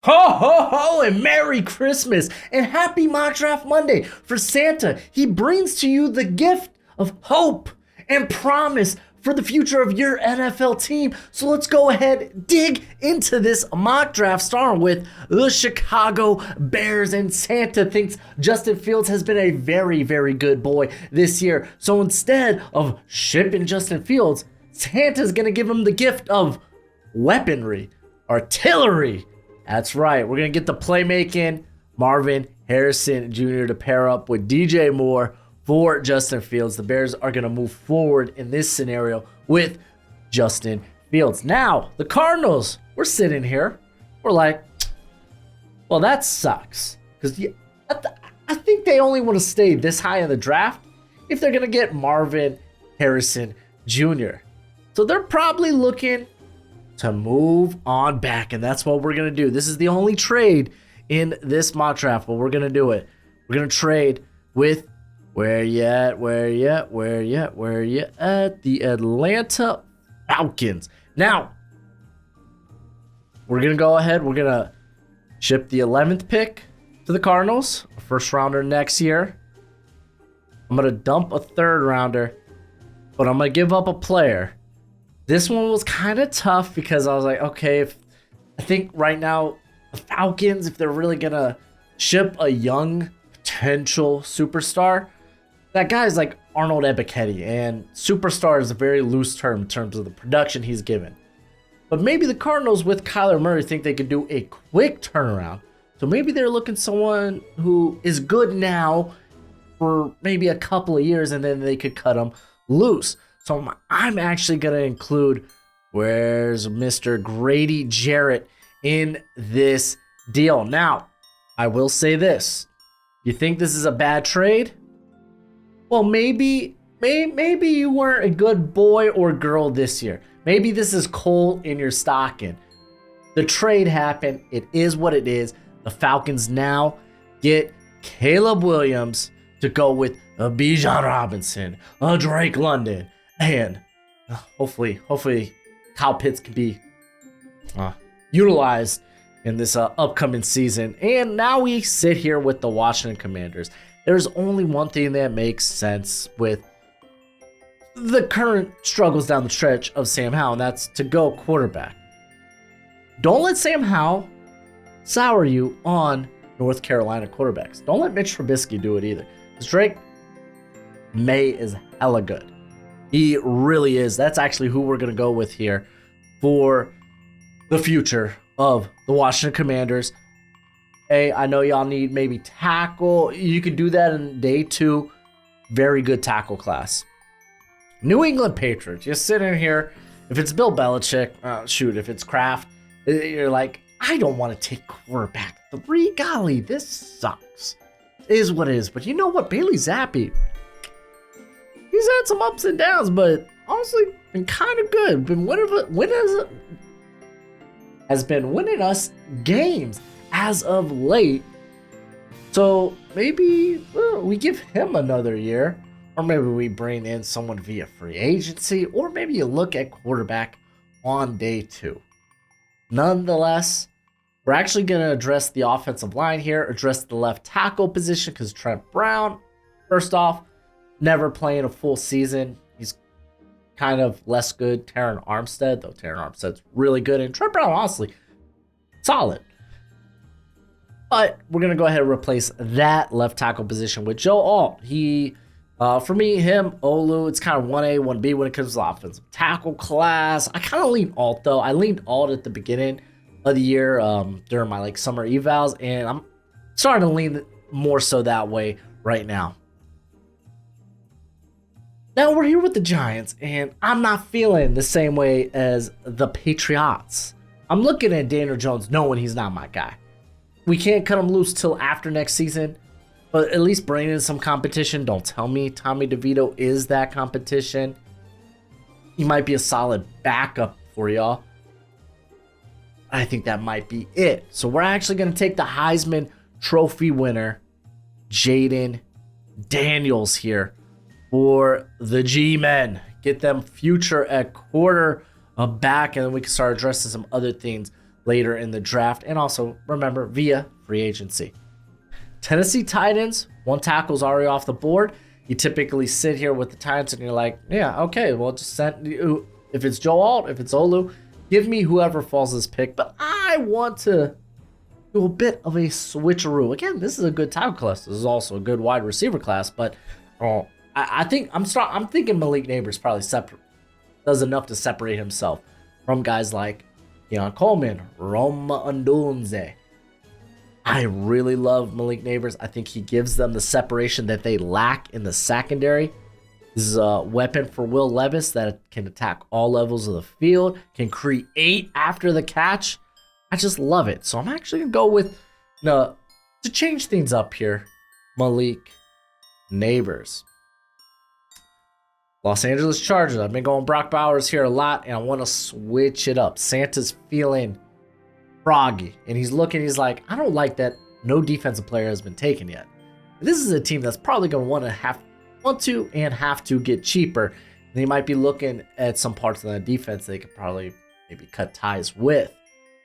Ho ho ho and Merry Christmas and Happy Mock Draft Monday. For Santa, he brings to you the gift of hope and promise for the future of your NFL team. So let's go ahead, dig into this mock draft, starting with the Chicago Bears. And Santa thinks Justin Fields has been a very, very good boy this year. So instead of shipping Justin Fields, Santa's going to give him the gift of weaponry, artillery. That's right. We're going to get the playmaking Marvin Harrison Jr. to pair up with DJ Moore for Justin Fields. The Bears are going to move forward in this scenario with Justin Fields. Now, the Cardinals, we're sitting here. We're like, well, that sucks. Because I think they only want to stay this high in the draft if they're going to get Marvin Harrison Jr. So they're probably looking to move on back, and that's what we're going to do. This is the only trade in this mock draft, but we're going to do it. We're going to trade with where you at? The Atlanta Falcons. Now, we're going to go ahead. We're going to ship the 11th pick to the Cardinals, a first rounder next year. I'm going to dump a third rounder, but I'm going to give up a player. This one was kind of tough because I was like, okay, I think right now the Falcons, if they're really going to ship a young potential superstar, that guy's like Arnold Ebiketie, and superstar is a very loose term in terms of the production he's given. But maybe the Cardinals with Kyler Murray think they could do a quick turnaround. So maybe they're looking someone who is good now for maybe a couple of years, and then they could cut him loose. So I'm actually going to include, where's Mr. Grady Jarrett in this deal. Now, I will say this. You think this is a bad trade? Well, maybe you weren't a good boy or girl this year. Maybe this is coal in your stocking. The trade happened. It is what it is. The Falcons now get Caleb Williams to go with a Bijan Robinson, a Drake London, and hopefully Kyle Pitts can be utilized in this upcoming season. And now we sit here with the Washington Commanders. There's only one thing that makes sense with the current struggles down the stretch of Sam Howell, and that's to go quarterback. Don't let Sam Howell sour you on North Carolina quarterbacks. Don't let Mitch Trubisky do it either. Because Drake May is hella good. He really is. That's actually who we're going to go with here for the future of the Washington Commanders. Hey, I know y'all need maybe tackle. You could do that in day 2. Very good tackle class. New England Patriots. Just sitting here. If it's Bill Belichick, if it's Kraft, you're like, I don't want to take quarterback 3. Golly, this sucks. It is what it is. But you know what? Bailey Zappi, he's had some ups and downs, but honestly, been kind of good. Has been winning us games as of late. So maybe we give him another year, or maybe we bring in someone via free agency, or maybe you look at quarterback on day 2. Nonetheless, we're actually going to address the offensive line here, address the left tackle position, because Trent Brown, first off, never playing a full season. He's kind of less good. Terron Armstead, though Terron Armstead's really good. And Trent Brown, honestly, solid. But we're going to go ahead and replace that left tackle position with Joe Alt. He, for me, him, Olu, it's kind of 1A, 1B when it comes to offensive tackle class. I kind of lean Alt, though. I leaned Alt at the beginning of the year during my summer evals, and I'm starting to lean more so that way right now. Now we're here with the Giants, and I'm not feeling the same way as the Patriots. I'm looking at Daniel Jones knowing he's not my guy. We can't cut him loose till after next season, but at least bring in some competition. Don't tell me Tommy DeVito is that competition. He might be a solid backup for y'all. I think that might be it. So we're actually going to take the Heisman Trophy winner, Jayden Daniels here for the G-Men. Get them future at quarterback, and then we can start addressing some other things later in the draft, and also remember via free agency. Tennessee Titans, one tackle's already off the board. You typically sit here with the Titans and you're like, yeah, okay, well, just send you. If it's Joe Alt, if it's Olu, give me whoever falls this pick. But I want to do a bit of a switcheroo. Again, this is a good tackle class. This is also a good wide receiver class. But I think I'm thinking Malik Neighbors probably does enough to separate himself from guys like Keon Coleman, Roma Undunze. I really love Malik Neighbors. I think he gives them the separation that they lack in the secondary. He's a weapon for Will Levis that can attack all levels of the field, can create after the catch. I just love it. So I'm actually going to go with, to change things up here, Malik Neighbors. Los Angeles Chargers. I've been going Brock Bowers here a lot, and I want to switch it up. Santa's feeling froggy, and he's like, I don't like that no defensive player has been taken yet. This is a team that's probably going to have to get cheaper. And they might be looking at some parts of the defense they could probably maybe cut ties with.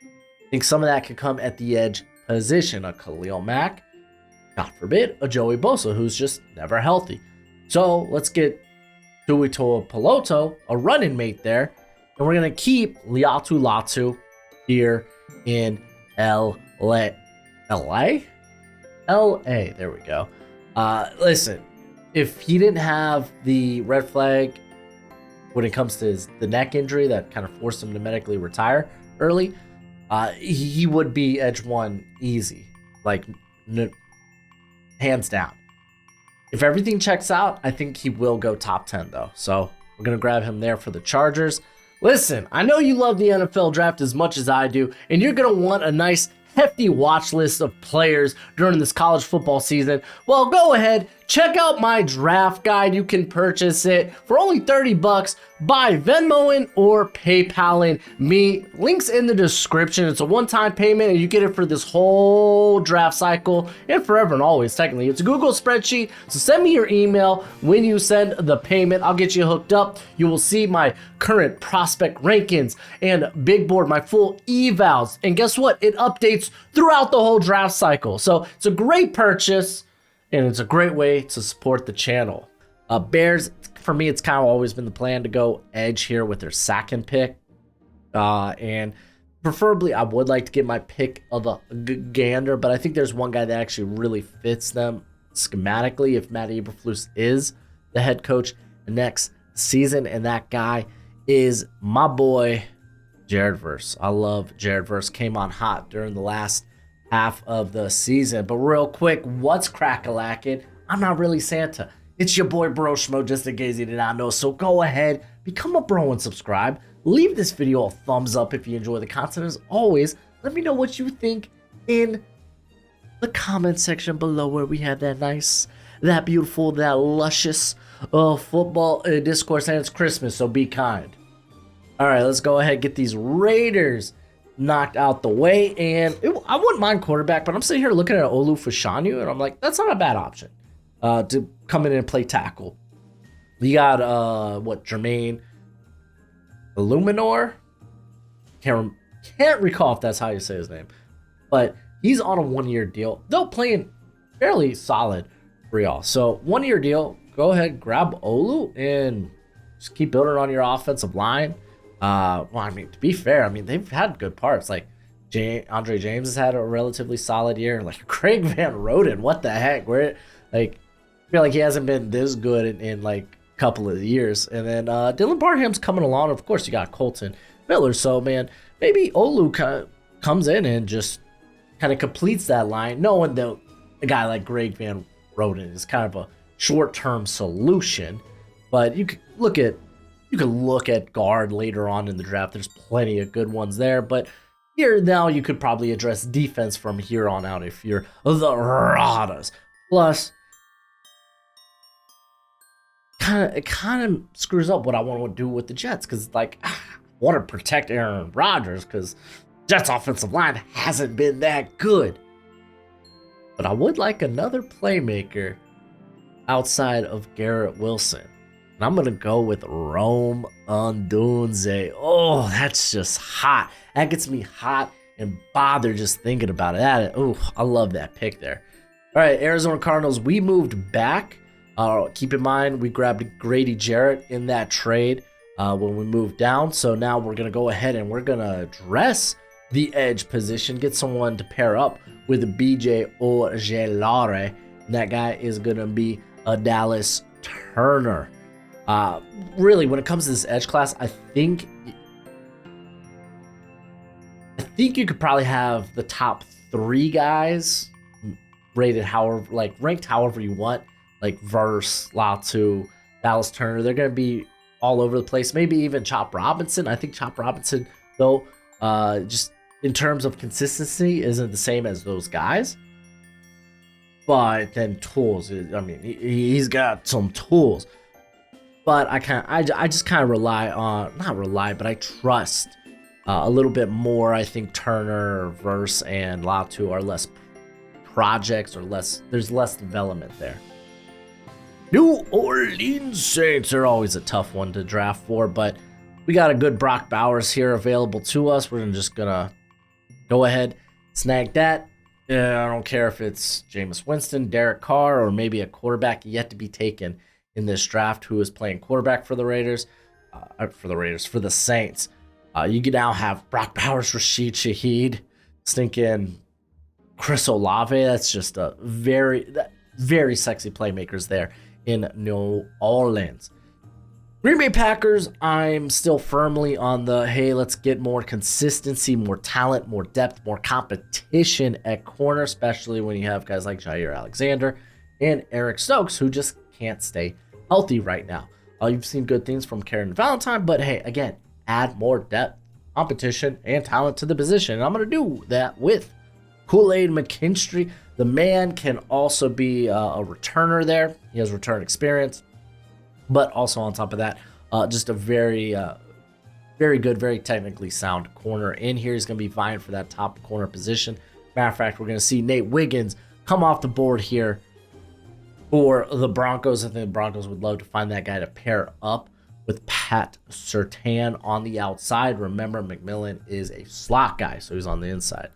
I think some of that could come at the edge position. A Khalil Mack, God forbid, a Joey Bosa, who's just never healthy. So let's get Tuitoa Peloto, a running mate there, and we're going to keep Liatu Latu here in LA. There we go. Listen, if he didn't have the red flag when it comes to the neck injury that kind of forced him to medically retire early, he would be edge one easy, like hands down. If everything checks out, I think he will go top 10 though. So we're going to grab him there for the Chargers. Listen, I know you love the NFL draft as much as I do, and you're going to want a nice hefty watch list of players during this college football season. Well, go ahead, check out my draft guide. You can purchase it for only $30 by Venmoing or PayPaling me. Links in the description. It's a one-time payment, and you get it for this whole draft cycle and forever and always, technically. It's a Google spreadsheet, so send me your email when you send the payment. I'll get you hooked up. You will see my current prospect rankings and big board, my full evals. And guess what? It updates throughout the whole draft cycle. So it's a great purchase, and it's a great way to support the channel. Bears, for me, it's kind of always been the plan to go edge here with their second pick. And preferably, I would like to get my pick of a gander, but I think there's one guy that actually really fits them schematically if Matt Eberflus is the head coach next season, and that guy is my boy, Jared Verse. I love Jared Verse. Came on hot during the last half of the season. But real quick, what's crack-a-lackin'? I'm not really Santa. It's your boy Broshmo, just in case you did not know. So go ahead, become a bro and subscribe. Leave this video a thumbs up if you enjoy the content. As always, let me know what you think in the comment section below, where we have that nice, that beautiful, that luscious football discourse. And it's Christmas, so be kind. All right, let's go ahead and get these Raiders knocked out the way. And I wouldn't mind quarterback, but I'm sitting here looking at Olu Fashanu, and I'm like, that's not a bad option to come in and play tackle. You got, Jermaine Illuminor? Can't recall if that's how you say his name. But he's on a one-year deal. They're playing fairly solid for y'all. So, one-year deal. Go ahead, grab Olu, and just keep building on your offensive line. Well, I mean, to be fair, I mean, they've had good parts. Like, Andre James has had a relatively solid year. Like, Craig Van Roten, what the heck? I feel like he hasn't been this good in like a couple of years. And then Dylan Parham's coming along. Of course, you got Colton Miller. So, man, maybe Olu kind of comes in and just kind of completes that line, knowing that a guy like Greg Van Roten is kind of a short-term solution. But you could look at guard later on in the draft. There's plenty of good ones there. But here now you could probably address defense from here on out if you're the Raiders. Plus, it kind of screws up what I want to do with the Jets, because like I want to protect Aaron Rodgers because Jets offensive line hasn't been that good. But I would like another playmaker outside of Garrett Wilson. And I'm going to go with Rome Odunze. Oh, that's just hot. That gets me hot and bother just thinking about it. Oh, I love that pick there. All right, Arizona Cardinals, we moved back. Keep in mind, we grabbed Grady Jarrett in that trade when we moved down. So now we're going to go ahead and we're going to address the edge position, get someone to pair up with BJ Ojelare. And that guy is going to be a Dallas Turner. Really, when it comes to this edge class, I think you could probably have the top 3 guys rated however, like ranked however you want, like Verse, Latu, Dallas Turner. They're going to be all over the place. Maybe even Chop Robinson. I think Chop Robinson, though, just in terms of consistency, isn't the same as those guys. But then tools, I mean, he's got some tools. But I just kind of rely on, not rely, but I trust a little bit more. I think Turner, Verse, and Latu are less projects, or there's less development there. New Orleans Saints are always a tough one to draft for, but we got a good Brock Bowers here available to us. We're just gonna go ahead, snag that. I don't care if it's Jameis Winston, Derek Carr, or maybe a quarterback yet to be taken in this draft who is playing quarterback for the Raiders, for the Saints. You can now have Brock Bowers, Rashid Shaheed, stinking Chris Olave. That's just a very sexy playmakers there in New Orleans. Green Bay Packers, I'm still firmly on the, hey, let's get more consistency, more talent, more depth, more competition at corner, especially when you have guys like Jair Alexander and Eric Stokes, who just can't stay healthy right now. You've seen good things from Karen Valentine, but hey, again, add more depth, competition, and talent to the position. And I'm going to do that with Kool-Aid McKinstry. The man can also be a returner there. He has return experience. But also on top of that, just a very good, very technically sound corner in here. He's going to be vying for that top corner position. Matter of fact, we're going to see Nate Wiggins come off the board here for the Broncos. I think the Broncos would love to find that guy to pair up with Pat Surtain on the outside. Remember, McMillan is a slot guy, so he's on the inside.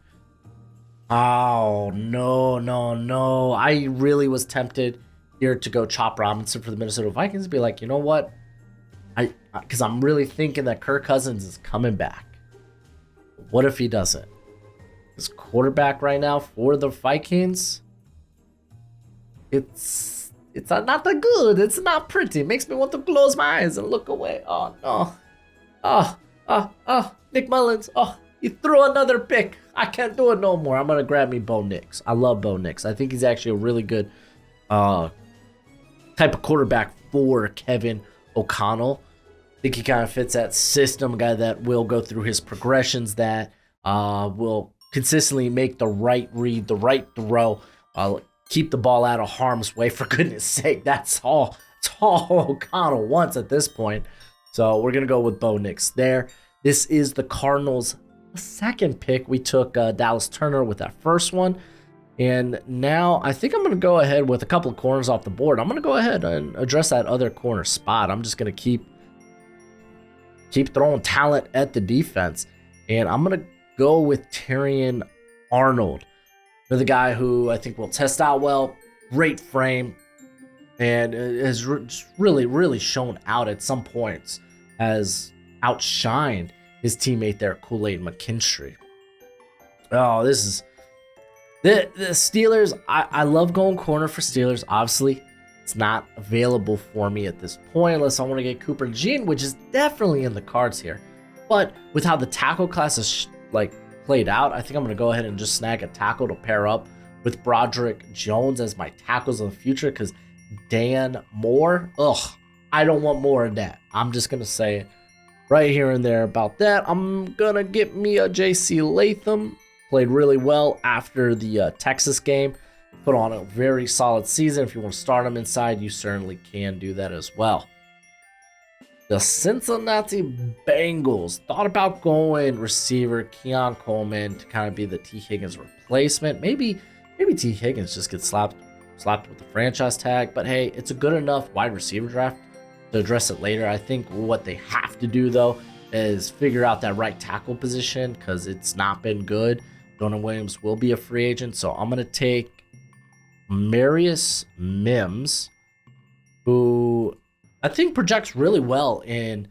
Oh, no. I really was tempted here to go Chop Robinson for the Minnesota Vikings and be like, you know what? Because I'm really thinking that Kirk Cousins is coming back. What if he doesn't? His quarterback right now for the Vikings, it's not that good. It's not pretty. It makes me want to close my eyes and look away. Oh, no. Nick Mullins. Oh, he threw another pick. I can't do it no more. I'm going to grab me Bo Nix. I love Bo Nix. I think he's actually a really good type of quarterback for Kevin O'Connell. I think he kind of fits that system, a guy that will go through his progressions, that will consistently make the right read, the right throw, keep the ball out of harm's way, for goodness sake. That's all O'Connell wants at this point. So we're going to go with Bo Nix there. This is the Cardinals' second pick. We took Dallas Turner with that first one. And now I think I'm going to go ahead with a couple of corners off the board. I'm going to go ahead and address that other corner spot. I'm just going to keep throwing talent at the defense. And I'm going to go with Terrion Arnold. Another guy who I think will test out well, great frame, and has really shown out at some points, has outshined his teammate there, Kool-Aid McKinstry. Oh, this is... The Steelers, I love going corner for Steelers. Obviously, it's not available for me at this point unless I want to get Cooper Jean, which is definitely in the cards here. But with how the tackle class is played out, I think I'm going to go ahead and just snag a tackle to pair up with Broderick Jones as my tackles of the future, because Dan Moore, I don't want more of that. I'm just going to say it right here and there about that. I'm going to get me a J.C. Latham. Played really well after the Texas game. Put on a very solid season. If you want to start him inside, you certainly can do that as well. The Cincinnati Bengals thought about going receiver Keon Coleman to kind of be the T. Higgins replacement. Maybe T. Higgins just gets slapped with the franchise tag. But hey, it's a good enough wide receiver draft to address it later. I think what they have to do, though, is figure out that right tackle position because it's not been good. Jonah Williams will be a free agent, so I'm going to take Marius Mims, who I think projects really well in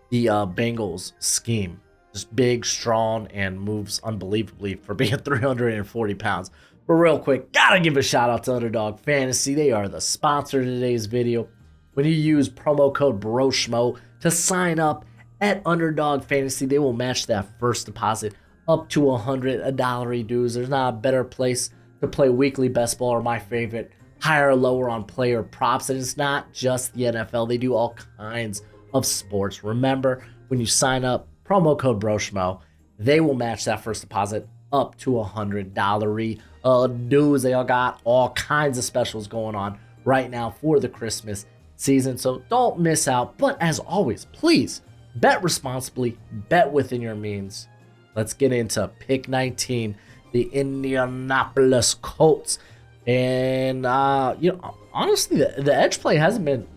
the Bengals scheme. Just big, strong, and moves unbelievably for being 340 pounds. But real quick, gotta give a shout out to Underdog Fantasy. They are the sponsor of today's video. When you use promo code Broshmo to sign up at Underdog Fantasy, they will match that first deposit up to $100 dues. There's not a better place to play weekly best ball, or my favorite, higher or lower on player props. And it's not just the NFL. They do all kinds of sports. Remember, when you sign up, promo code Broshmo, they will match that first deposit up to $100 dues. They all got all kinds of specials going on right now for the Christmas season, so don't miss out. But as always, please bet responsibly, bet within your means. Let's get into pick 19, the Indianapolis Colts. And honestly, the edge play hasn't been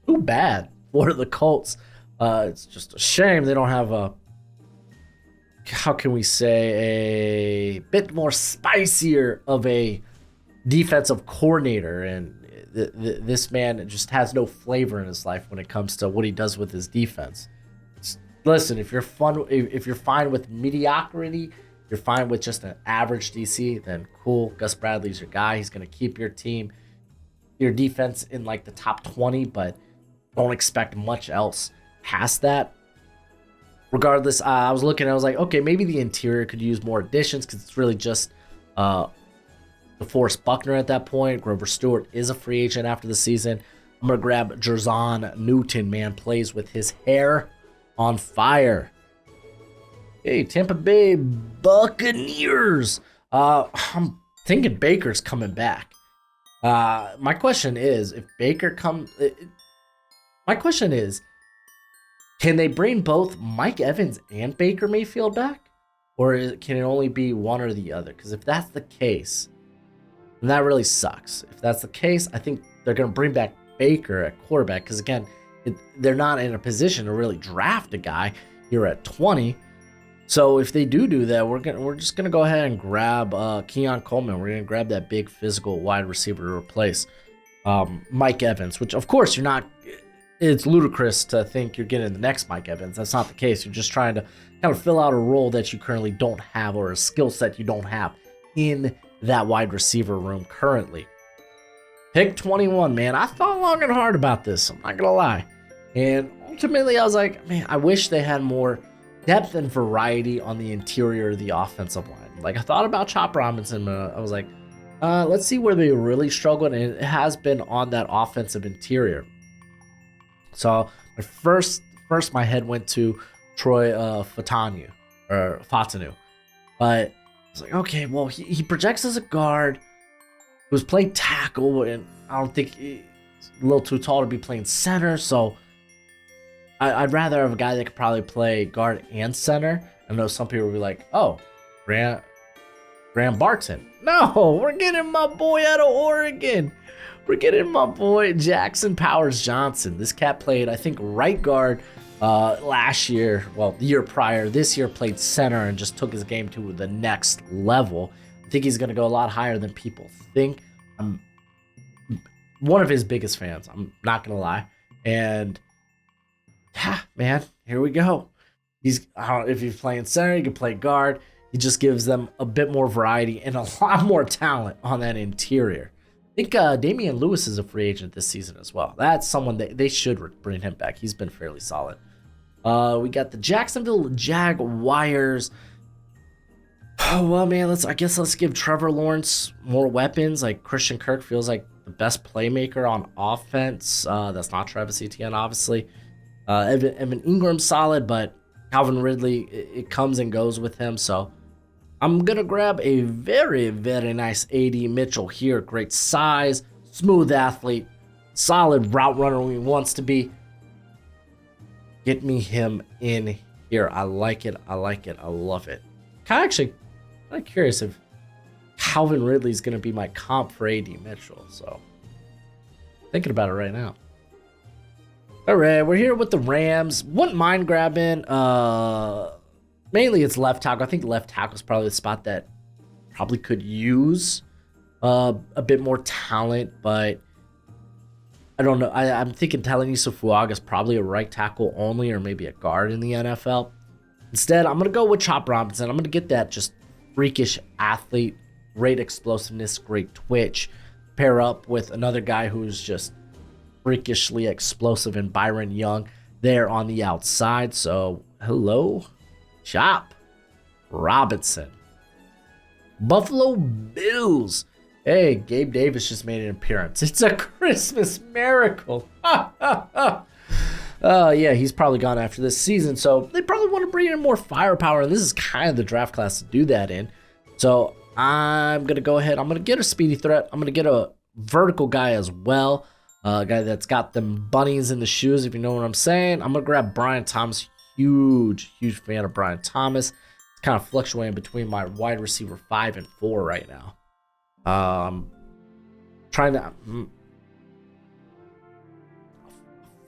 too bad for the Colts. It's just a shame they don't have a, how can we say, a bit more spicier of a defensive coordinator. And this man just has no flavor in his life when it comes to what he does with his defense. Listen, if you're fine with mediocrity, you're fine with just an average DC, then cool. Gus Bradley's your guy. He's going to keep your team, your defense in like the top 20, but don't expect much else past that. Regardless, I was looking, I was like, okay, maybe the interior could use more additions because it's really just DeForest Buckner at that point. Grover Stewart is a free agent after the season. I'm going to grab Jerzon Newton, man, plays with his hair on fire. Hey, Tampa Bay Buccaneers. I'm thinking Baker's coming back. My question is, can they bring both Mike Evans and Baker Mayfield back? Or can it only be one or the other? Because if that's the case, then that really sucks. If that's the case, I think they're going to bring back Baker at quarterback. Because again, they're not in a position to really draft a guy here at 20. So if they do that, we're just gonna go ahead and grab Keon Coleman. We're gonna grab that big physical wide receiver to replace Mike Evans, which of course you're not. It's ludicrous to think you're getting the next Mike Evans. That's not the case. You're just trying to kind of fill out a role that you currently don't have, or a skill set you don't have in that wide receiver room currently. Pick 21, man. I thought long and hard about this. I'm not gonna lie, and ultimately I was like, man, I wish they had more depth and variety on the interior of the offensive line. Like, I thought about Chop Robinson, but I was like, let's see where they really struggled, and it has been on that offensive interior. So my head went to Troy Fatanu, but I was like, okay, well, he projects as a guard, who's played tackle, and I don't think he's a little too tall to be playing center, so I'd rather have a guy that could probably play guard and center. I know some people will be like, oh, Graham Barton. No, we're getting my boy out of Oregon. We're getting my boy Jackson Powers Johnson. This cat played, I think, right guard last year. Well, the year prior. This year played center and just took his game to the next level. I think he's going to go a lot higher than people think. I'm one of his biggest fans. I'm not going to lie. And yeah, man, here we go. If he's playing center, he can play guard. He just gives them a bit more variety and a lot more talent on that interior. I think Damian Lewis is a free agent this season as well. That's someone that they should bring him back. He's been fairly solid. We got the Jacksonville Jaguars. Oh, well, man, let's give Trevor Lawrence more weapons. Like, Christian Kirk feels like the best playmaker on offense. That's not Travis Etienne, obviously. Evan Ingram's solid, but Calvin Ridley, it comes and goes with him. So I'm going to grab a very, very nice AD Mitchell here. Great size, smooth athlete, solid route runner when he wants to be. Get me him in here. I like it. I love it. Kind of curious if Calvin Ridley is going to be my comp for AD Mitchell. So thinking about it right now. All right, we're here with the Rams. Wouldn't mind grabbing, mainly it's left tackle. I think left tackle is probably the spot that probably could use a bit more talent, but I don't know. I'm thinking Talanoa Fuaga is probably a right tackle only, or maybe a guard in the NFL. Instead, I'm going to go with Chop Robinson. I'm going to get that just freakish athlete, great explosiveness, great twitch, pair up with another guy who's just freakishly explosive in Byron Young there on the outside. So, hello, Chop Robinson. Buffalo Bills. Hey, Gabe Davis just made an appearance. It's a Christmas miracle. Yeah, he's probably gone after this season, so they probably want to bring in more firepower, and this is kind of the draft class to do that in. So I'm going to go ahead. I'm going to get a speedy threat. I'm going to get a vertical guy as well, a guy that's got them bunnies in the shoes, if you know what I'm saying. I'm going to grab Brian Thomas. Huge fan of Brian Thomas. It's kind of fluctuating between my wide receiver 5 and 4 right now. Trying to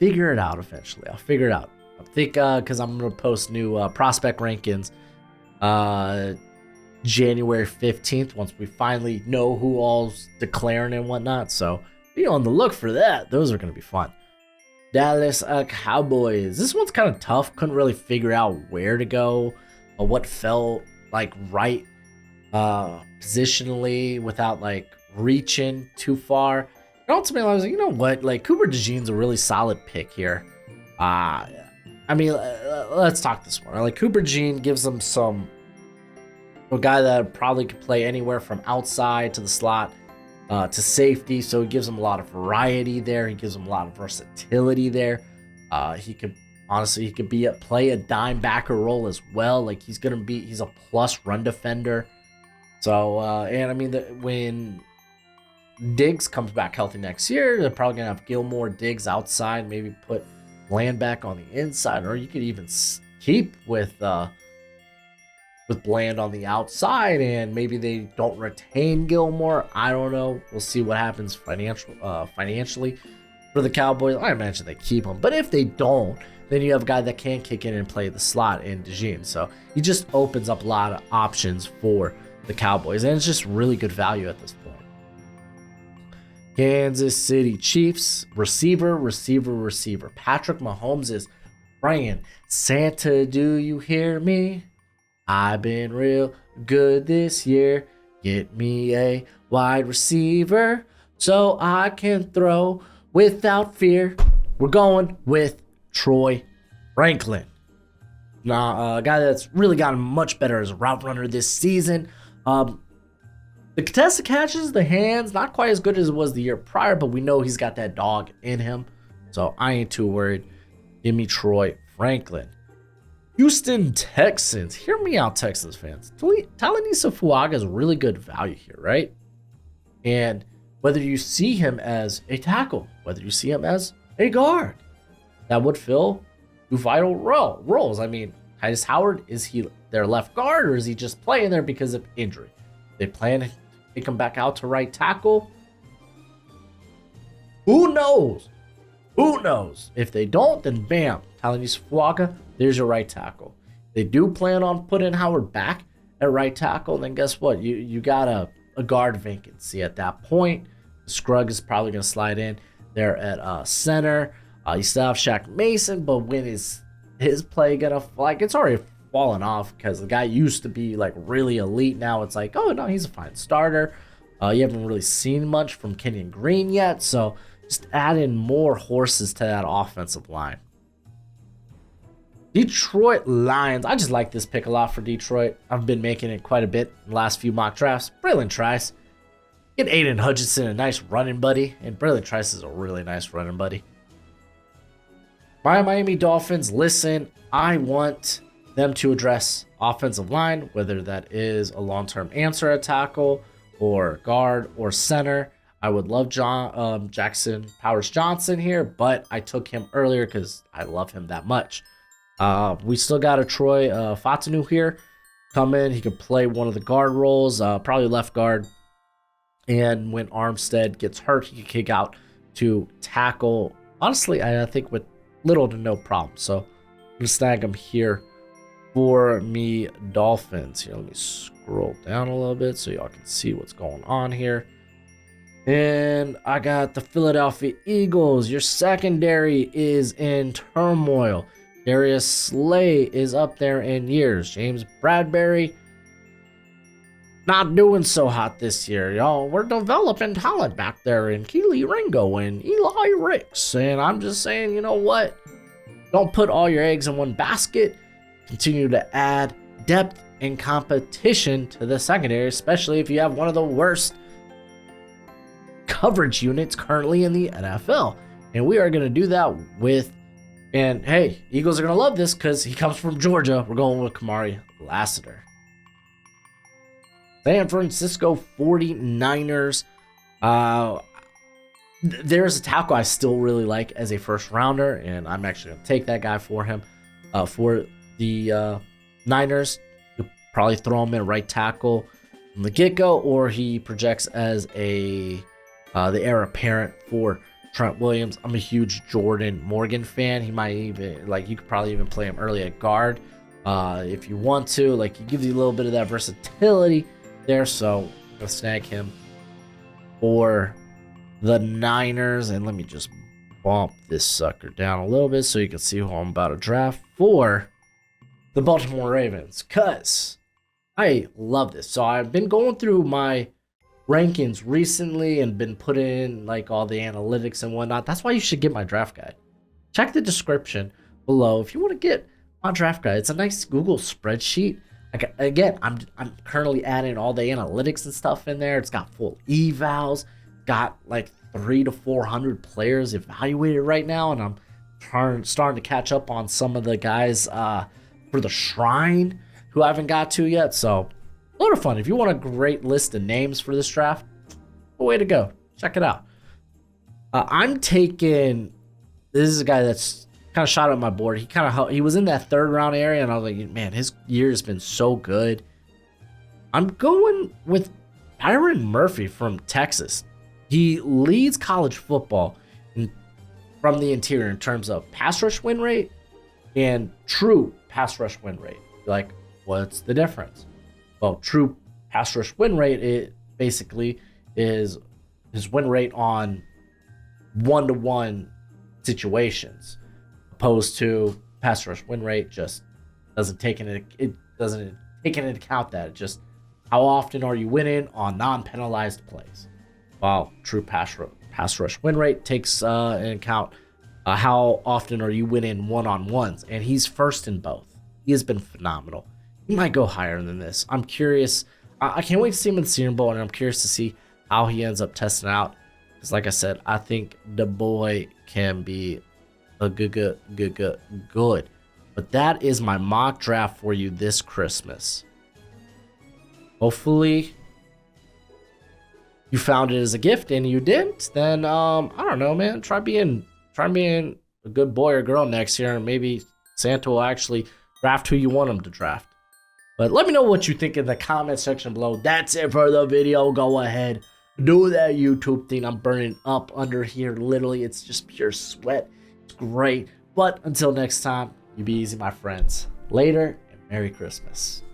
figure it out eventually. I'll figure it out. I think because I'm gonna post new prospect rankings January 15th once we finally know who all's declaring and whatnot. So be on the look for that. Those are gonna be fun. Dallas Cowboys. This one's kind of tough. Couldn't really figure out where to go or what felt like right positionally without like reaching too far. And ultimately I was like, you know what, like Cooper DeJean's a really solid pick here. I mean, let's talk this one. Like Cooper DeJean gives them a guy that probably could play anywhere from outside to the slot to safety, so he gives them a lot of variety there. He gives them a lot of versatility there. He could play a dime backer role as well. Like he's a plus run defender. So, and I mean, when Diggs comes back healthy next year, they're probably going to have Gilmore, Diggs outside, maybe put Bland back on the inside, or you could even keep with Bland on the outside, and maybe they don't retain Gilmore. I don't know. We'll see what happens financially for the Cowboys. I imagine they keep him, but if they don't, then you have a guy that can kick in and play the slot in DeJean. So he just opens up a lot of options for the Cowboys, and it's just really good value at this point. Kansas City Chiefs, receiver. Patrick Mahomes is praying, Santa, do you hear me? I've been real good this year. Get me a wide receiver so I can throw without fear. We're going with Troy Franklin. Now, a guy that's really gotten much better as a route runner this season. The contested catches, the hands, not quite as good as it was the year prior, but we know he's got that dog in him. So I ain't too worried. Give me Troy Franklin. Houston Texans. Hear me out, Texans fans. Talanoa Fuaga is really good value here, right? And whether you see him as a tackle, whether you see him as a guard, that would fill two vital roles. I mean, Titus Howard, is he their left guard, or is he just playing there because of injury? They plan to take him back out to right tackle. Who knows? If they don't, then bam, Talanoa Fuaga, there's your right tackle. They do plan on putting Howard back at right tackle, then guess what? You got a guard vacancy at that point. Scruggs is probably going to slide in there at center. You still have Shaq Mason, but when is his play going to, like, it's already fallen off because the guy used to be like really elite. Now it's like, oh no, he's a fine starter. You haven't really seen much from Kenyon Green yet, so just add in more horses to that offensive line. Detroit Lions. I just like this pick a lot for Detroit. I've been making it quite a bit in the last few mock drafts. Braylon Trice. Get Aiden Hutchinson, a nice running buddy, and Braylon Trice is a really nice running buddy. My Miami Dolphins, listen, I want them to address offensive line, whether that is a long-term answer at tackle or guard or center. I would love Jackson Powers Johnson here, but I took him earlier because I love him that much. We still got a Troy Fatanu here come in. He could play one of the guard roles, probably left guard. And when Armstead gets hurt, he can kick out to tackle. Honestly, I think with little to no problem. So I'm gonna snag him here for me Dolphins. Here, let me scroll down a little bit so y'all can see what's going on here. And I got the Philadelphia Eagles. Your secondary is in turmoil. Darius Slay is up there in years. James Bradbury, not doing so hot this year, y'all. We're developing talent back there in Keely Ringo and Eli Ricks. And I'm just saying, you know what? Don't put all your eggs in one basket. Continue to add depth and competition to the secondary, especially if you have one of the worst coverage units currently in the NFL. And we are going to do that with, and hey, Eagles are going to love this because he comes from Georgia. We're going with Kamari Lassiter. San Francisco 49ers. There's a tackle I still really like as a first rounder, and I'm actually going to take that guy for him. For the Niners, you'll probably throw him in right tackle from the get-go, or he projects as the heir apparent for Trent Williams. I'm a huge Jordan Morgan fan. He might even, you could probably even play him early at guard if you want to. He gives you a little bit of that versatility there, so I'm gonna snag him for the Niners. And let me just bump this sucker down a little bit so you can see who I'm about to draft for the Baltimore Ravens, because I love this. So I've been going through my rankings recently and been putting in all the analytics and whatnot. That's why you should get my draft guide. Check the description below if you want to get my draft guide. It's a nice Google spreadsheet. Again, I'm currently adding all the analytics and stuff in there. It's got full evals, got 300 to 400 players evaluated right now, and I'm starting to catch up on some of the guys for the Shrine who I haven't got to yet. So a lot of fun. If you want a great list of names for this draft, way to go. Check it out. I'm taking, this is a guy that's kind of shot up my board. He was in that third round area, and I was like, man, his year has been so good. I'm going with Byron Murphy from Texas. He leads college football from the interior in terms of pass rush win rate and true pass rush win rate. You're what's the difference? Well, true pass rush win rate, it basically is his win rate on one-to-one situations, opposed to pass rush win rate just doesn't take into account that. It's just how often are you winning on non-penalized plays. While true pass rush win rate takes into account how often are you winning one-on-ones, and he's first in both. He has been phenomenal. He might go higher than this. I'm curious. I can't wait to see him in the Senior Bowl, and I'm curious to see how he ends up testing out. Because like I said, I think the boy can be a good. But that is my mock draft for you this Christmas. Hopefully you found it as a gift, and you didn't, then I don't know, man. Try being a good boy or girl next year, and maybe Santa will actually draft who you want him to draft. But let me know what you think in the comment section below. That's it for the video. Go ahead, do that YouTube thing. I'm burning up under here. Literally, it's just pure sweat. It's great. But until next time, you be easy, my friends. Later, and Merry Christmas.